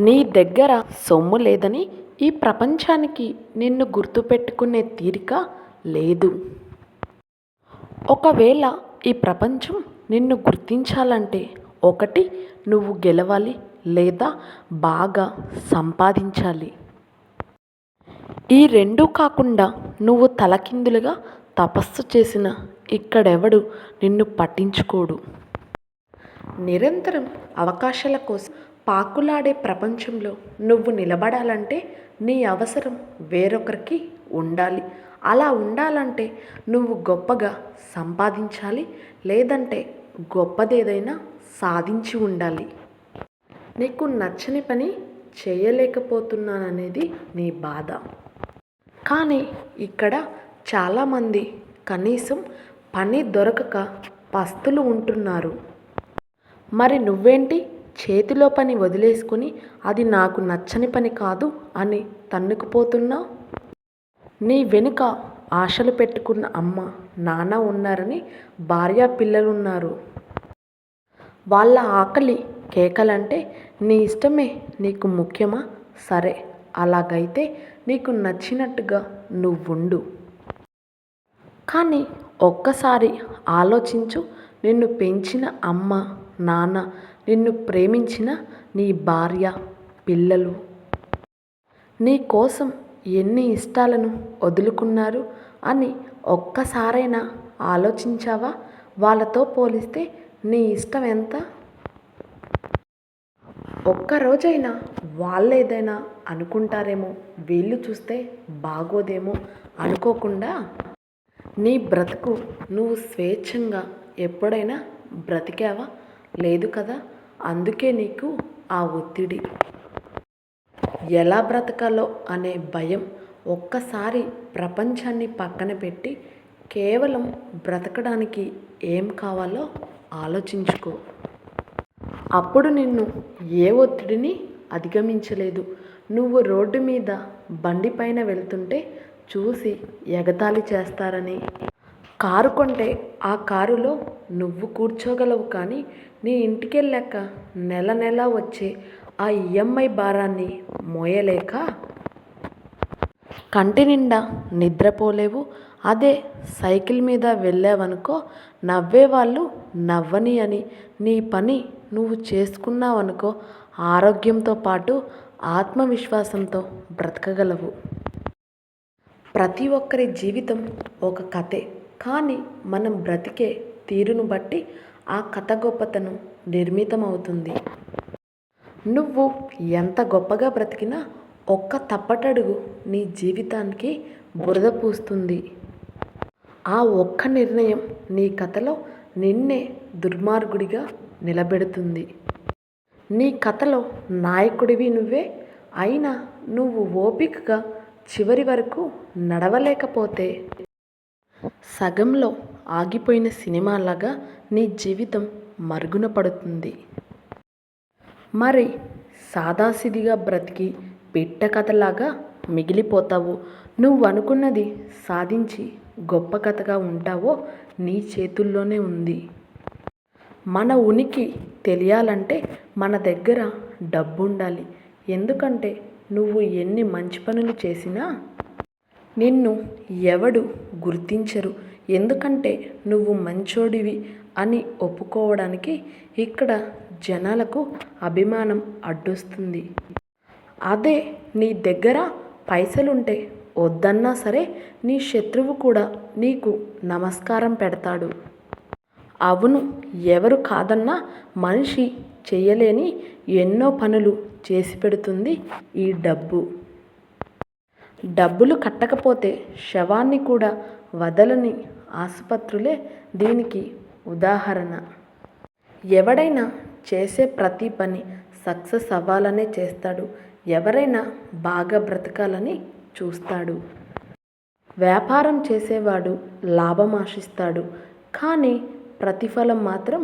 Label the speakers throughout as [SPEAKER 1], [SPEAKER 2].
[SPEAKER 1] నీ దగ్గర సొమ్ము లేదని ఈ ప్రపంచానికి నిన్ను గుర్తుపెట్టుకునే తీరిక లేదు. ఒకవేళ ఈ ప్రపంచం నిన్ను గుర్తించాలంటే ఒకటి నువ్వు గెలవాలి లేదా బాగా సంపాదించాలి. ఈ రెండూ కాకుండా నువ్వు తలకిందులుగా తపస్సు చేసిన ఇక్కడెవడు నిన్ను పట్టించుకోడు. నిరంతరం అవకాశాల కోసం పాకులాడే ప్రపంచంలో నువ్వు నిలబడాలంటే నీ అవసరం వేరొకరికి ఉండాలి. అలా ఉండాలంటే నువ్వు గొప్పగా సంపాదించాలి, లేదంటే గొప్పదేదైనా సాధించి ఉండాలి. నీకు నచ్చని పని చేయలేకపోతున్నాననేది నీ బాధ. కానీ ఇక్కడ చాలామంది కనీసం పని దొరకక పస్తులు ఉంటున్నారు. మరి నువ్వేంటి చేతిలో పని వదిలేసుకుని అది నాకు నచ్చని పని కాదు అని తన్నుకుపోతున్నావు? నీ వెనుక ఆశలు పెట్టుకున్న అమ్మ నాన్న ఉన్నారని భార్య పిల్లలున్నారు. వాళ్ళ ఆకలి కేకలంటే నీ ఇష్టమే నీకు ముఖ్యమా? సరే, అలాగైతే నీకు నచ్చినట్టుగా నువ్వుండు. కానీ ఒక్కసారి ఆలోచించు. నిన్ను పెంచిన అమ్మ నాన్న, నిన్ను ప్రేమించిన నీ భార్య పిల్లలు నీ కోసం ఎన్ని ఇష్టాలను వదులుకున్నారు అని ఒక్కసారైనా ఆలోచించావా? వాళ్ళతో పోలిస్తే నీ ఇష్టం ఎంత? ఒక్కరోజైనా వాళ్ళేదైనా అనుకుంటారేమో, వీళ్ళు చూస్తే బాగోదేమో అనుకోకుండా నీ బ్రతుకు నువ్వు స్వేచ్ఛంగా ఎప్పుడైనా బ్రతికావా? లేదు కదా. అందుకే నీకు ఆ ఒత్తిడి, ఎలా బ్రతకాలో అనే భయం. ఒక్కసారి ప్రపంచాన్ని పక్కన పెట్టి కేవలం బ్రతకడానికి ఏం కావాలో ఆలోచించుకో. అప్పుడు నిన్ను ఏ ఒత్తిడిని అధిగమించలేదు. నువ్వు రోడ్డు మీద బండి పైన వెళ్తుంటే చూసి ఎగతాళి చేస్తారని, కారు కొంటే ఆ కారులో నువ్వు కూర్చోగలవు కానీ నీ ఇంటికెళ్ళాక నెల నెల వచ్చే ఆ ఈఎంఐ భారాన్ని మోయలేక కంటి నిండా నిద్రపోలేవు. అదే సైకిల్ మీద వెళ్ళావనుకో, నవ్వేవాళ్ళు నవ్వని అని నీ పని నువ్వు చేసుకున్నావనుకో, ఆరోగ్యంతో పాటు ఆత్మవిశ్వాసంతో బ్రతకగలవు. ప్రతి ఒక్కరి జీవితం ఒక కథే, కానీ మనం బ్రతికే తీరును బట్టి ఆ కథ గొప్పతనం నిర్మితమవుతుంది. నువ్వు ఎంత గొప్పగా బ్రతికినా ఒక్క తప్పటడుగు నీ జీవితానికి బురద పూస్తుంది. ఆ ఒక్క నిర్ణయం నీ కథలో నిన్నే దుర్మార్గుడిగా నిలబెడుతుంది. నీ కథలో నాయకుడివి నువ్వే అయినా నువ్వు ఓపికగా చివరి వరకు నడవలేకపోతే సగంలో ఆగిపోయిన సినిమాలాగా నీ జీవితం మరుగున పడుతుంది. మరి సాదాసిదిగా బ్రతికి పిట్ట కథలాగా మిగిలిపోతావు. నువ్వు అనుకున్నది సాధించి గొప్ప కథగా ఉంటావో నీ చేతుల్లోనే ఉంది. మన ఉనికి తెలియాలంటే మన దగ్గర డబ్బు ఉండాలి. ఎందుకంటే నువ్వు ఎన్ని మంచి పనులు చేసినా నిన్ను ఎవడు గుర్తించరు. ఎందుకంటే నువ్వు మంచోడివి అని ఒప్పుకోవడానికి ఇక్కడ జనాలకు అభిమానం అడ్డొస్తుంది. అదే నీ దగ్గర పైసలుంటే వద్దన్నా సరే నీ శత్రువు కూడా నీకు నమస్కారం పెడతాడు. అవును, ఎవరు కాదన్నా మనిషి చేయలేని ఎన్నో పనులు చేసి పెడుతుంది ఈ డబ్బు. డబ్బులు కట్టకపోతే శవాన్ని కూడా వదలని ఆసుపత్రులే దీనికి ఉదాహరణ. ఎవడైనా చేసే ప్రతి పని సక్సెస్ అవ్వాలనే చేస్తాడు. ఎవరైనా బాగా బ్రతకాలని చూస్తాడు. వ్యాపారం చేసేవాడు లాభం ఆశిస్తాడు, కానీ ప్రతిఫలం మాత్రం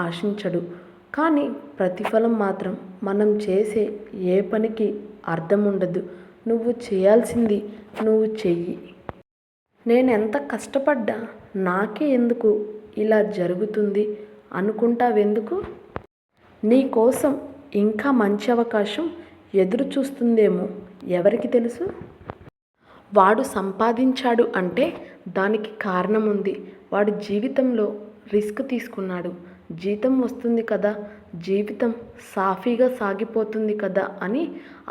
[SPEAKER 1] ఆశించడు. కానీ ప్రతిఫలం మాత్రం మనం చేసే ఏ పనికి అర్థం ఉండదు. నువ్వు చేయాల్సింది నువ్వు చెయ్యి. నేనెంత కష్టపడ్డా నాకే ఎందుకు ఇలా జరుగుతుంది అనుకుంటావెందుకు? నీ కోసం ఇంకా మంచి అవకాశం ఎదురు చూస్తుందేమో ఎవరికి తెలుసు. వాడు సంపాదించాడు అంటే దానికి కారణం ఉంది. వాడు జీవితంలో రిస్క్ తీసుకున్నాడు. జీతం వస్తుంది కదా, జీవితం సాఫీగా సాగిపోతుంది కదా అని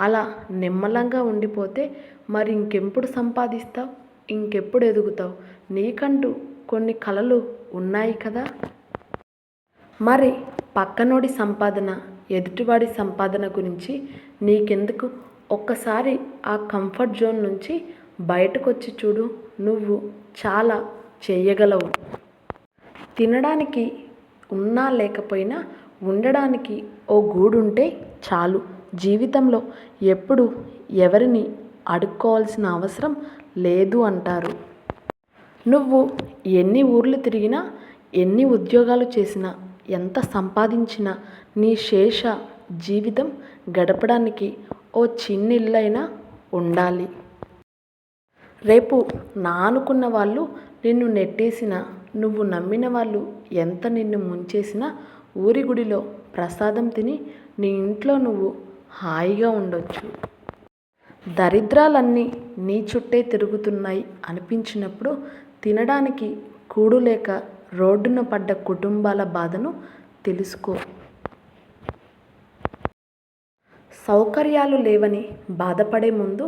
[SPEAKER 1] అలా నిమ్మలంగా ఉండిపోతే మరి ఇంకెప్పుడు సంపాదిస్తావు, ఇంకెప్పుడు ఎదుగుతావు? నీకంటూ కొన్ని కలలు ఉన్నాయి కదా. మరి పక్కనోడి సంపాదన, ఎదుటివాడి సంపాదన గురించి నీకెందుకు? ఒక్కసారి ఆ కంఫర్ట్ జోన్ నుంచి బయటకు వచ్చి చూడు, నువ్వు చాలా చేయగలవు. తినడానికి ఉన్నా లేకపోయినా ఉండడానికి ఓ గూడుంటే చాలు. జీవితంలో ఎప్పుడు ఎవరిని అడుక్కోవాల్సిన అవసరం లేదు అంటారు. నువ్వు ఎన్ని ఊర్లు తిరిగినా, ఎన్ని ఉద్యోగాలు చేసినా, ఎంత సంపాదించినా నీ శేష జీవితం గడపడానికి ఓ చిన్న ఇల్లైనా ఉండాలి. రేపు నా అనుకున్న వాళ్ళు నిన్ను నెట్టేసినా, నువ్వు నమ్మిన వాళ్ళు ఎంత నిన్ను ముంచేసినా ఊరి గుడిలో ప్రసాదం తిని నీ ఇంట్లో నువ్వు హాయిగా ఉండొచ్చు. దరిద్రాలన్నీ నీ చుట్టే తిరుగుతున్నాయి అనిపించినప్పుడు తినడానికి కూడు లేక రోడ్డున పడ్డ కుటుంబాల బాధను తెలుసుకో. సౌకర్యాలు లేవని బాధపడే ముందు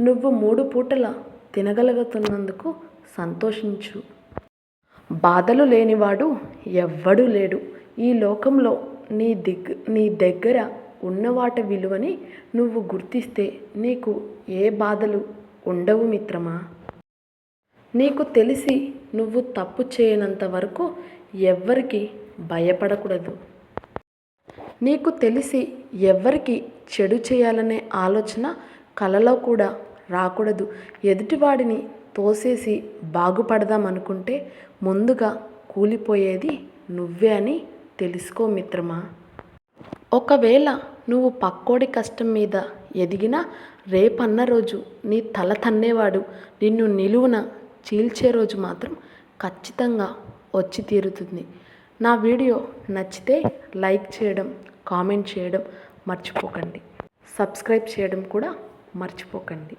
[SPEAKER 1] నువ్వు 3 పూటల తినగలుగుతున్నందుకు సంతోషించు. బాధలు లేనివాడు ఎవ్వడూ లేడు. ఈ లోకంలో నీ దగ్గర ఉన్న వాటి విలువని నువ్వు గుర్తిస్తే నీకు ఏ బాధలు ఉండవు మిత్రమా. నీకు తెలిసి నువ్వు తప్పు చేయనంత వరకు ఎవ్వరికి భయపడకూడదు. నీకు తెలిసి ఎవ్వరికి చెడు చేయాలనే ఆలోచన కలలో కూడా రాకూడదు. ఎదుటివాడిని తోసేసి బాగుపడదామనుకుంటే ముందుగా కూలిపోయేది నువ్వే అని తెలుసుకో మిత్రమా. ఒకవేళ నువ్వు పక్కోడి కష్టం మీద ఎదిగినా రేపన్న రోజు నీ తల తన్నేవాడు నిన్ను నిలువున చీల్చే రోజు మాత్రం ఖచ్చితంగా వచ్చి తీరుతుంది. నా వీడియో నచ్చితే లైక్ చేయడం, కామెంట్ చేయడం మర్చిపోకండి. సబ్స్క్రైబ్ చేయడం కూడా మర్చిపోకండి.